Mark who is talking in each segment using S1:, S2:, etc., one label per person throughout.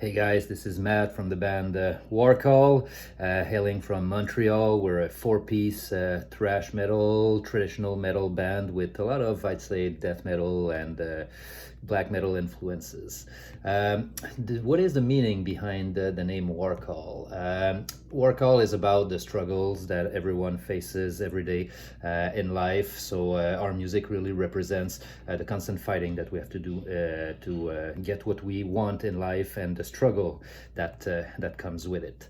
S1: Hey guys, this is Matt from the band WarCall, hailing from Montreal. We're a four-piece thrash metal, traditional metal band with a lot of, I'd say, death metal and black metal influences. What is the meaning behind the name WarCall? WarCall is about the struggles that everyone faces every day in life. So our music really represents the constant fighting that we have to do to get what we want in life and the struggle that comes with it.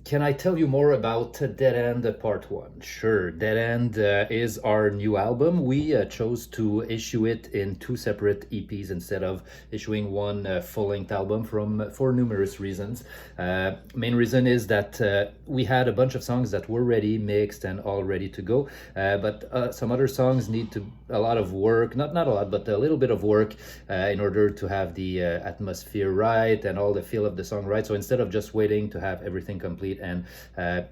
S1: Can I tell you more about Dead End Part 1? Sure, Dead End is our new album. We chose to issue it in two separate EPs instead of issuing one full-length album for numerous reasons. Main reason is that we had a bunch of songs that were ready, mixed, and all ready to go, but some other songs need a lot of work, not a lot, but a little bit of work in order to have the atmosphere right and all the feel of the song right. So instead of just waiting to have everything complete and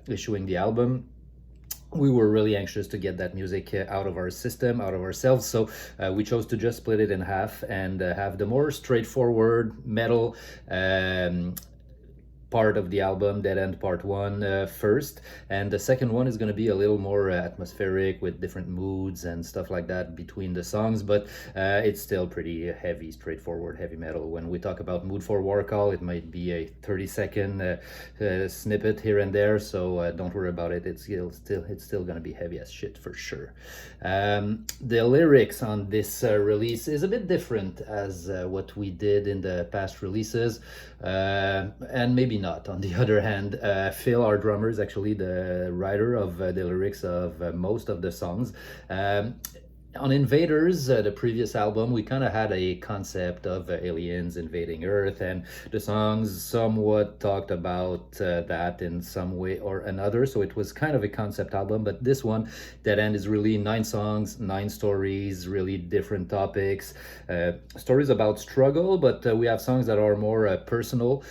S1: issuing the album, we were really anxious to get that music out of our system, out of ourselves. So we chose to just split it in half and have the more straightforward metal part of the album, Dead End Part 1, first, and the second one is going to be a little more atmospheric with different moods and stuff like that between the songs, but it's still pretty heavy, straightforward heavy metal. When we talk about mood for WarCall, it might be a 30-second snippet here and there, so don't worry about it. It's still going to be heavy as shit for sure. The lyrics on this release is a bit different as what we did in the past releases, and maybe not. On the other hand, Phil, our drummer, is actually the writer of the lyrics of most of the songs. On Invaders, the previous album, we kind of had a concept of aliens invading Earth, and the songs somewhat talked about that in some way or another, so it was kind of a concept album. But this one, Dead End, is really 9 songs, 9 stories, really different topics, stories about struggle, but we have songs that are more personal.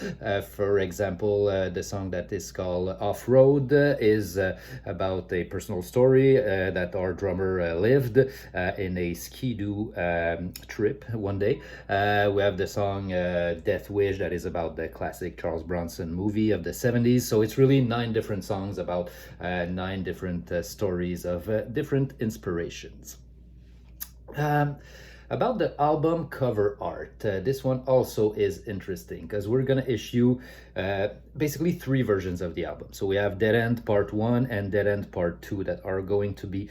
S1: For example, the song that is called Off-Road is about a personal story that our drummer lived in a ski-doo trip one day. We have the song Death Wish that is about the classic Charles Bronson movie of the 70s. So it's really 9 different songs about 9 different stories of different inspirations. About the album cover art, this one also is interesting because we're gonna issue basically 3 versions of the album. So we have Dead End Part 1 and Dead End Part 2 that are going to be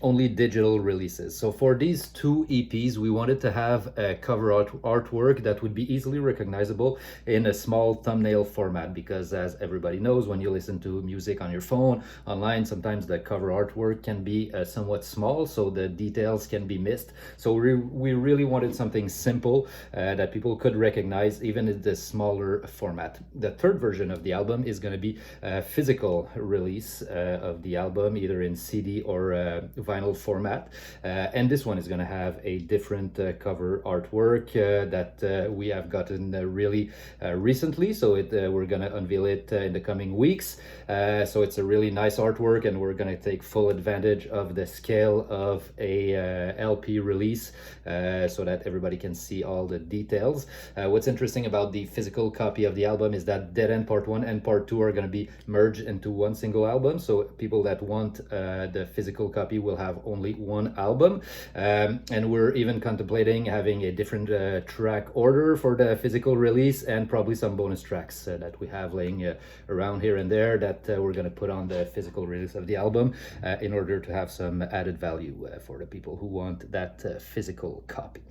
S1: only digital releases. So for these 2 EPs, we wanted to have a cover artwork that would be easily recognizable in a small thumbnail format, because as everybody knows, when you listen to music on your phone, online, sometimes the cover artwork can be somewhat small, so the details can be missed. So we really wanted something simple that people could recognize even in the smaller format. The third version of the album is going to be a physical release of the album, either in CD or vinyl format, and this one is going to have a different cover artwork that we have gotten really recently, so we're going to unveil it in the coming weeks. So it's a really nice artwork, and we're going to take full advantage of the scale of a LP release so that everybody can see all the details. What's interesting about the physical copy of the album is that Dead End Part 1 and Part 2 are going to be merged into one single album, so people that want the physical copy will have only one album, and we're even contemplating having a different track order for the physical release, and probably some bonus tracks that we have laying around here and there that we're going to put on the physical release of the album in order to have some added value for the people who want that physical copy.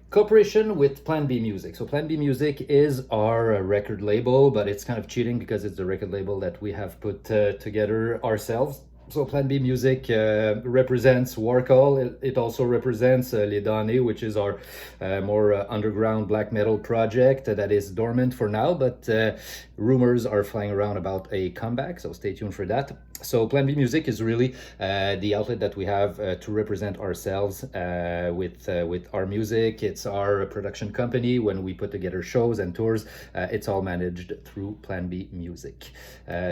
S1: Cooperation with Plan B Music. So Plan B Music is our record label, but it's kind of cheating because it's the record label that we have put together ourselves. So Plan B Music represents WarCall. It also represents Les Damnés, which is our more underground black metal project that is dormant for now, but rumors are flying around about a comeback, so stay tuned for that. So Plan B Music is really the outlet that we have to represent ourselves with our music. It's our production company. When we put together shows and tours, it's all managed through Plan B Music.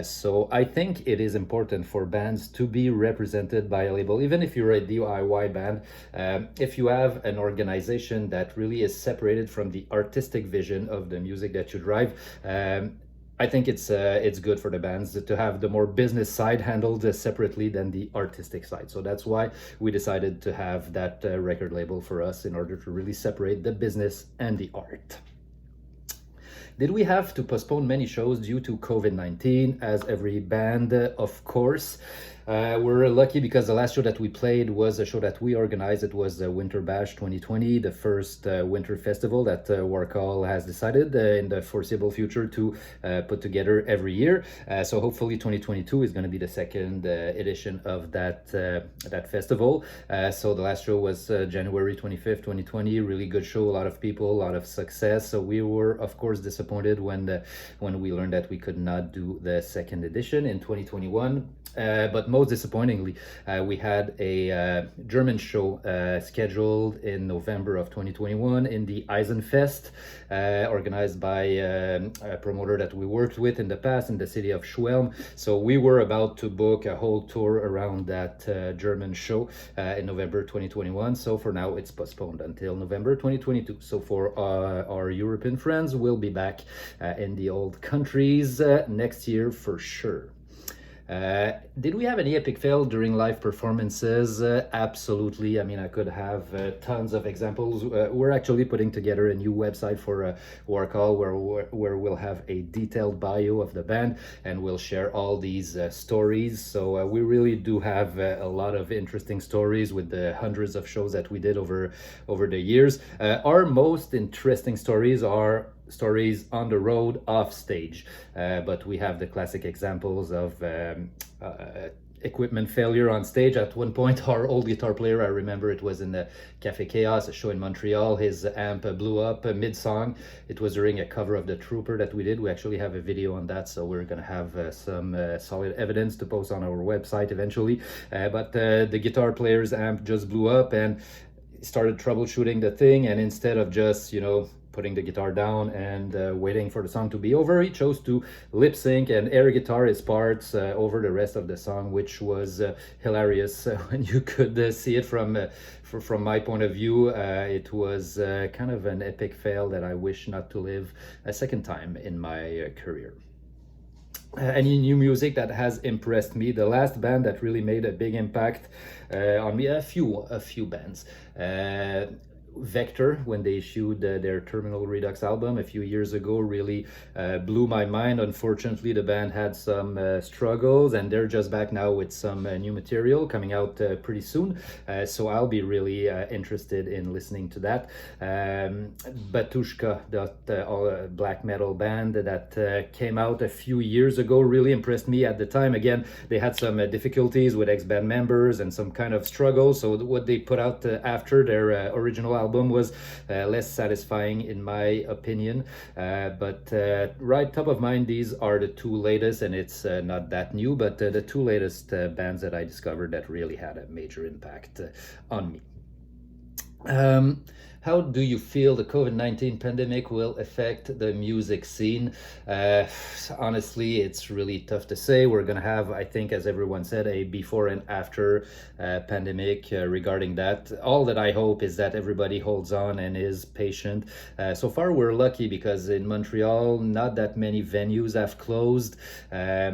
S1: So I think it is important for bands to be represented by a label, even if you're a DIY band. If you have an organization that really is separated from the artistic vision of the music that you drive, I think it's good for the bands to have the more business side handled separately than the artistic side. So that's why we decided to have that record label for us, in order to really separate the business and the art. Did we have to postpone many shows due to COVID-19? As every band, of course. We're lucky because the last show that we played was a show that we organized. It was Winter Bash 2020, the first winter festival that WarCall has decided in the foreseeable future to put together every year. So hopefully 2022 is going to be the second edition of that festival. So the last show was January 25th, 2020. Really good show, a lot of people, a lot of success. So we were, of course, disappointed when we learned that we could not do the second edition in 2021. But most disappointingly, we had a German show scheduled in November of 2021 in the Eisenfest, organized by a promoter that we worked with in the past in the city of Schwelm. So we were about to book a whole tour around that German show in November 2021. So for now, it's postponed until November 2022. So for our European friends, we'll be back in the old countries next year for sure. Did we have any epic fail during live performances? Absolutely. I mean, I could have tons of examples. We're actually putting together a new website for WarCall where we'll have a detailed bio of the band, and we'll share all these stories. So we really do have a lot of interesting stories with the hundreds of shows that we did over the years. Our most interesting stories are stories on the road, off stage, but we have the classic examples of equipment failure on stage. At one point, our old guitar player, I remember it was in the Café Chaos, a show in Montreal, his amp blew up mid-song. It was during a cover of The Trooper that we did. We actually have a video on that, so we're gonna have some solid evidence to post on our website eventually. But the guitar player's amp just blew up, and started troubleshooting the thing, and instead of just, putting the guitar down and waiting for the song to be over, he chose to lip sync and air guitar his parts over the rest of the song, which was hilarious when you could see it from my point of view. It was kind of an epic fail that I wish not to live a second time in my career. Any new music that has impressed me? The last band that really made a big impact on me, a few bands. Vector, when they issued their Terminal Redux album a few years ago, really blew my mind. Unfortunately, the band had some struggles, and they're just back now with some new material coming out pretty soon. So I'll be really interested in listening to that. Batushka, that black metal band that came out a few years ago, really impressed me at the time. Again, they had some difficulties with ex-band members and some kind of struggle. So what they put out after their original album was less satisfying in my opinion, but right top of mind, these are the two latest, and it's not that new, but the two latest bands that I discovered that really had a major impact on me. How do you feel the COVID-19 pandemic will affect the music scene? Honestly, it's really tough to say. We're going to have, I think, as everyone said, a before and after pandemic regarding that. All that I hope is that everybody holds on and is patient. So far, we're lucky because in Montreal, not that many venues have closed.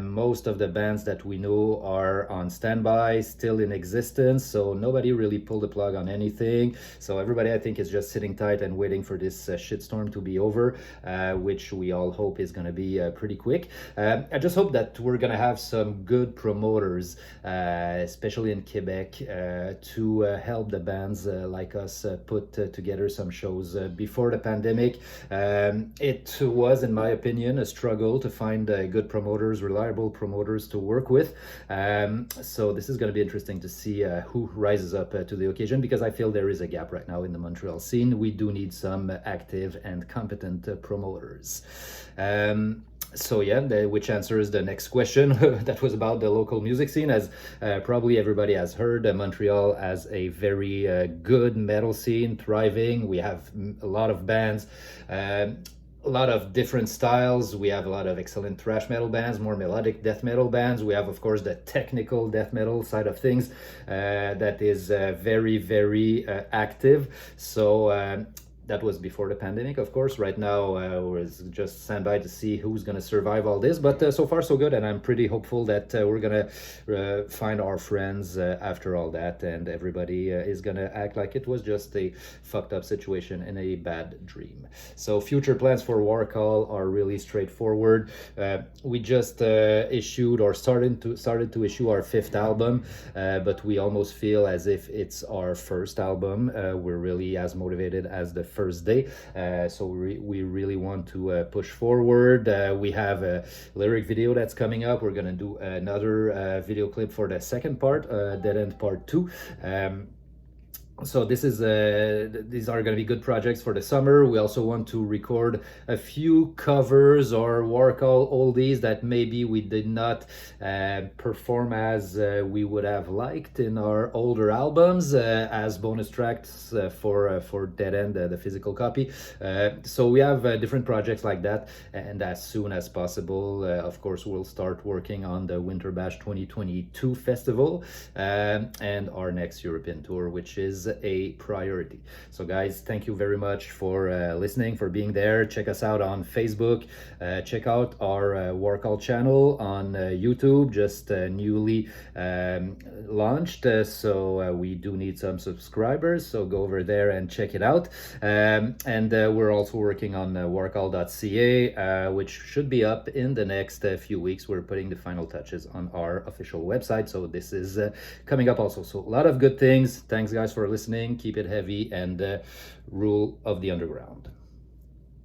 S1: Most of the bands that we know are on standby, still in existence. So nobody really pulled the plug on anything. So everybody, I think, is just sitting tight and waiting for this shitstorm to be over, which we all hope is going to be pretty quick. I just hope that we're going to have some good promoters, especially in Quebec, to help the bands like us put together some shows before the pandemic. It was, in my opinion, a struggle to find good promoters, reliable promoters to work with. So this is going to be interesting to see who rises up to the occasion, because I feel there is a gap right now in the Montreal scene. We do need some active and competent promoters. So yeah, which answers the next question that was about the local music scene. As probably everybody has heard, Montreal has a very good metal scene, thriving. We have a lot of bands, a lot of different styles. We have a lot of excellent thrash metal bands, more melodic death metal bands. We have, of course, the technical death metal side of things that is very, very active. So that was before the pandemic, of course. Right now, we're just stand by to see who's going to survive all this. But so far, so good. And I'm pretty hopeful that we're going to find our friends after all that. And everybody is going to act like it was just a fucked up situation and a bad dream. So future plans for WarCall are really straightforward. We just issued or started to issue our 5th album, but we almost feel as if it's our first album. We're really as motivated as the first day, so we really want to push forward. We have a lyric video that's coming up. We're gonna do another video clip for the second part, Dead End Part 2. So this is these are going to be good projects for the summer. We also want to record a few covers or WarCall oldies that maybe we did not perform as we would have liked in our older albums as bonus tracks for Dead End, the physical copy. So we have different projects like that, and as soon as possible, of course, we'll start working on the Winter Bash 2022 festival and our next European tour, which is a priority. So guys, thank you very much for listening, for being there. Check us out on Facebook. Check out our WarCall channel on YouTube, just newly launched. So we do need some subscribers, so go over there and check it out. And we're also working on warcall.ca, which should be up in the next few weeks. We're putting the final touches on our official website, so this is coming up also. So a lot of good things. Thanks guys for listening. Keep it heavy, and rule of the underground.